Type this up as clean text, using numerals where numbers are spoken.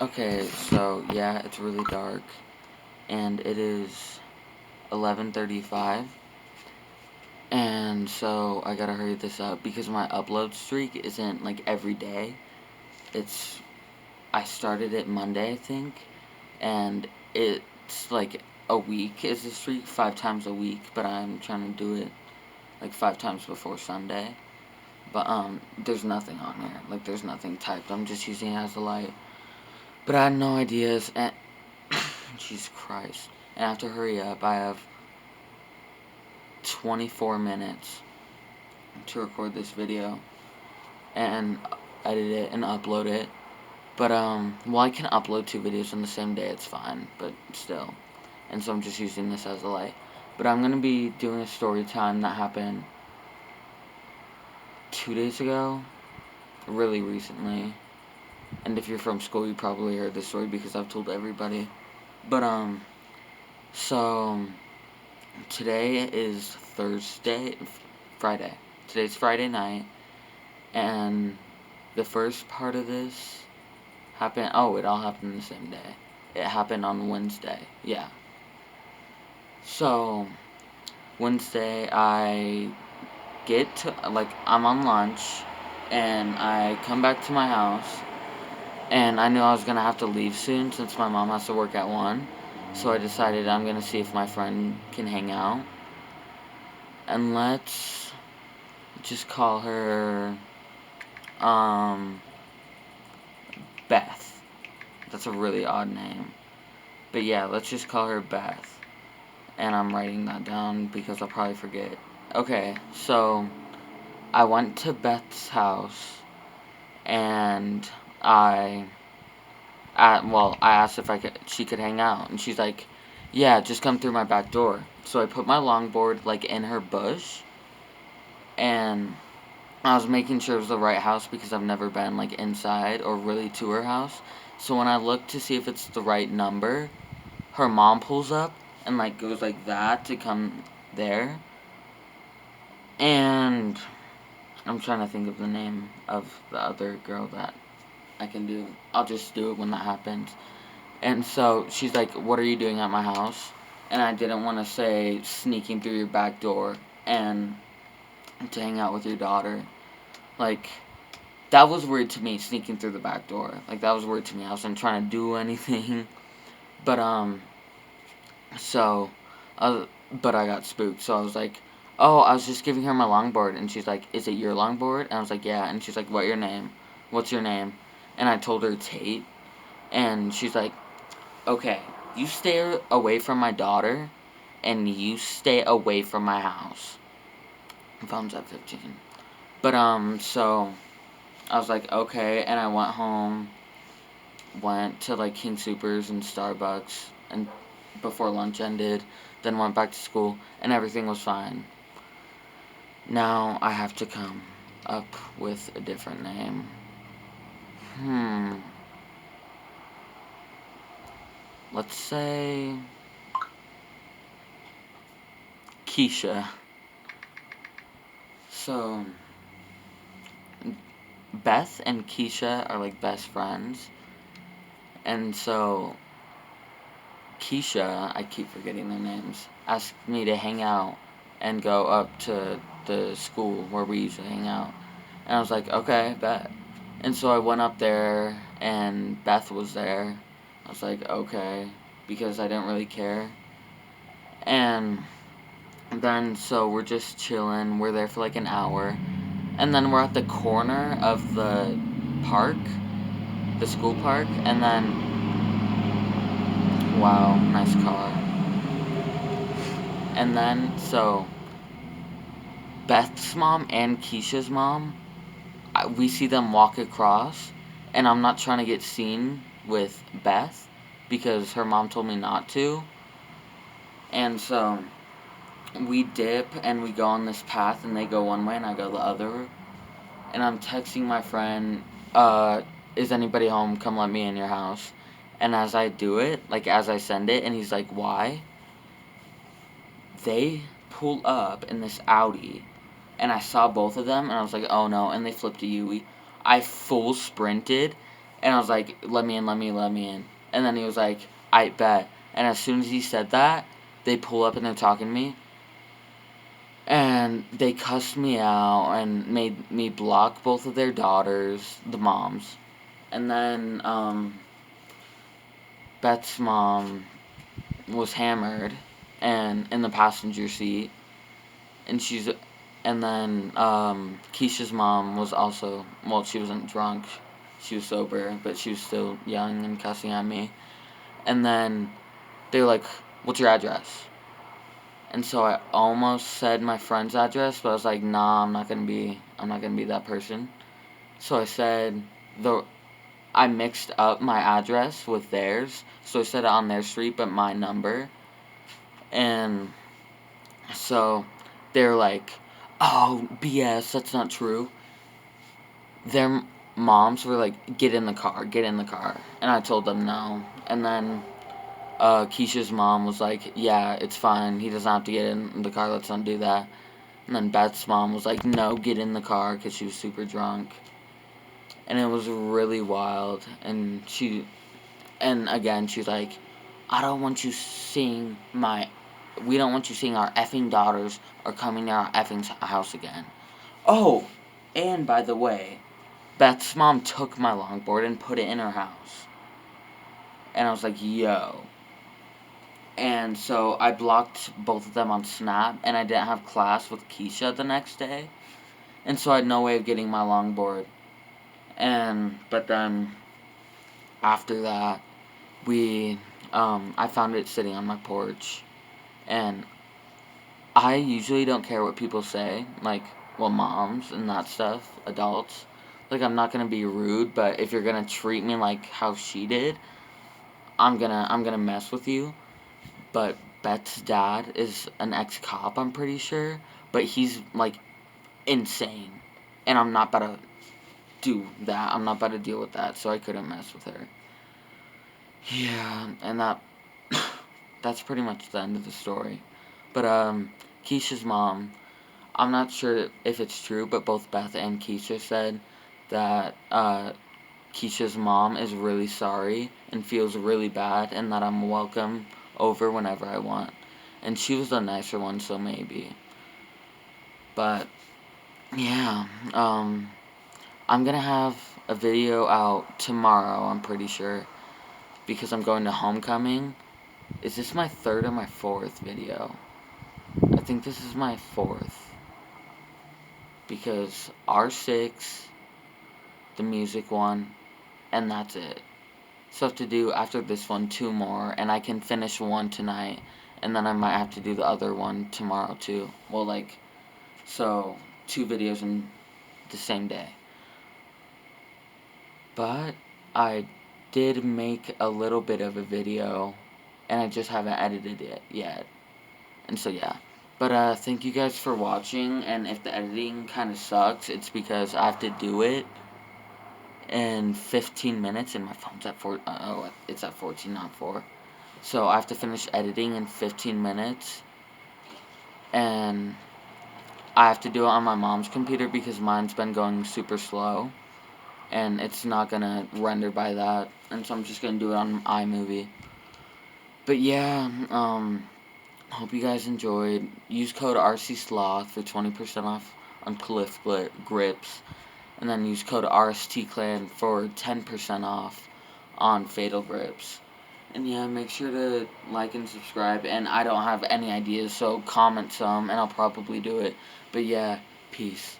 Okay, so yeah, it's really dark, and it is 11:35, and so I gotta hurry this up because my upload streak isn't like every day. It's I started it Monday, I think, and it's like a week is the streak, 5 times a week, but I'm trying to do it like 5 times before Sunday. But there's nothing on here, like there's nothing typed. I'm just using it as a light. But I had no ideas, and Jesus Christ. And I have to hurry up. I have 24 minutes to record this video and edit it and upload it. But, well, I can upload 2 videos on the same day, it's fine, but still. And so I'm just using this as a light. But I'm going to be doing a story time that happened 2 days ago, really recently. And if you're from school, you probably heard this story because I've told everybody. But, so today is Friday. Today's Friday night, and the first part of this happened. Oh, it all happened the same day. It happened on Wednesday. Yeah. So Wednesday, I get to I'm on lunch, and I come back to my house, and I knew I was gonna have to leave soon since my mom has to work at 1. So I decided I'm gonna see if my friend can hang out, and let's just call her um Beth. That's a really odd name. But yeah, let's just call her Beth. And I'm writing that down because I'll probably forget. Okay, so I went to Beth's house, and I I asked if she could hang out, and she's like, "Yeah, just come through my back door." So I put my longboard like in her bush, and I was making sure it was the right house because I've never been like inside or really to her house. So when I look to see if it's the right number, her mom pulls up and like goes like that to come there. And I'm trying to think of the name of the other girl that I can do. I'll just do it when that happens. And so she's like, "What are you doing at my house?" And I didn't want to say sneaking through your back door and to hang out with your daughter. Like, that was weird to me, sneaking through the back door. Like, that was weird to me. I wasn't trying to do anything. But, so, but I got spooked. So I was like, "Oh, I was just giving her my longboard." And she's like, "Is it your longboard?" And I was like, "Yeah." And she's like, "What your name? What's your name?" And I told her Tate. And she's like, "Okay, you stay away from my daughter, and you stay away from my house." Phone's at 15. But, so I was like, "Okay." And I went home, went to like King Supers and Starbucks, and before lunch ended, then went back to school, and everything was fine. Now I have to come up with a different name. Hmm. Let's say Keisha. So Beth and Keisha are like best friends, and so Keisha, I keep forgetting their names, asked me to hang out and go up to the school where we usually hang out. And I was like, "Okay, bet." And so I went up there, and Beth was there. I was like, "Okay," because I didn't really care. And then, so we're just chilling. We're there for like an hour. And then we're at the corner of the park, the school park. And then, wow, nice car. And then, so Beth's mom and Keisha's mom, we see them walk across, and I'm not trying to get seen with Beth because her mom told me not to. And so we dip and we go on this path, and they go one way and I go the other. And I'm texting my friend, "Is anybody home? Come let me in your house." And as I do it, like as I send it, and he's like, "Why?" They pull up in this Audi, and I saw both of them, and I was like, "Oh no!" And they flipped a Yui. I full sprinted, And I was like, let me in, let me in, let me in. And then he was like, I bet. And as soon as he said that, they pull up and they're talking to me. And they cussed me out and made me block both of their daughters, the moms. And then Beth's mom was hammered and in the passenger seat. And then Keisha's mom was also, well, she wasn't drunk. She was sober, but she was still young and cussing at me. And then they were like, what's your address? And so I almost said my friend's address, but I was like, nah, I'm not gonna be that person. So I said I mixed up my address with theirs, so I said it on their street, but my number. And so they're like, oh, BS, that's not true. Their moms were like, get in the car, get in the car. And I told them no. And then Keisha's mom was like, yeah, it's fine. He doesn't have to get in the car. Let's not do that. And then Beth's mom was like, no, get in the car because she was super drunk. And it was really wild. And again, she's like, I don't want you seeing we don't want you seeing our effing daughters are coming to our effing house again. Oh, and by the way, Beth's mom took my longboard and put it in her house. And I was like, yo. And so I blocked both of them on Snap, and I didn't have class with Keisha the next day. And so I had no way of getting my longboard. But then, after that, I found it sitting on my porch. And I usually don't care what people say, like, well, moms and that stuff, adults. Like, I'm not gonna be rude, but if you're gonna treat me like how she did, I'm gonna mess with you. But Beth's dad is an ex-cop, I'm pretty sure, but he's, like, insane. And I'm not about to do that. I'm not about to deal with that, so I couldn't mess with her. Yeah, and that's pretty much the end of the story. But, Keisha's mom, I'm not sure if it's true, but both Beth and Keisha said that, Keisha's mom is really sorry and feels really bad and that I'm welcome over whenever I want. And she was the nicer one, so maybe. But, yeah, I'm gonna have a video out tomorrow, I'm pretty sure, because I'm going to homecoming. Is this my third or my fourth video? I think this is my fourth. Because R6, the music one, and that's it. So I have to do, after this one, 2 more, and I can finish one tonight, and then I might have to do the other one tomorrow, too. Well, like, so, 2 videos in the same day. But I did make a little bit of a video, and I just haven't edited it yet. And so, yeah. But, thank you guys for watching, and if the editing kind of sucks, it's because I have to do it in 15 minutes, and my phone's at it's at 14, not 4. So I have to finish editing in 15 minutes, and I have to do it on my mom's computer because mine's been going super slow, and it's not gonna render by that, and so I'm just gonna do it on iMovie. But yeah, hope you guys enjoyed. Use code RCSloth for 20% off on Cliff grips. And then use code RSTClan for 10% off on Fatal Grips. And yeah, make sure to like and subscribe. And I don't have any ideas, so comment some and I'll probably do it. But yeah, peace.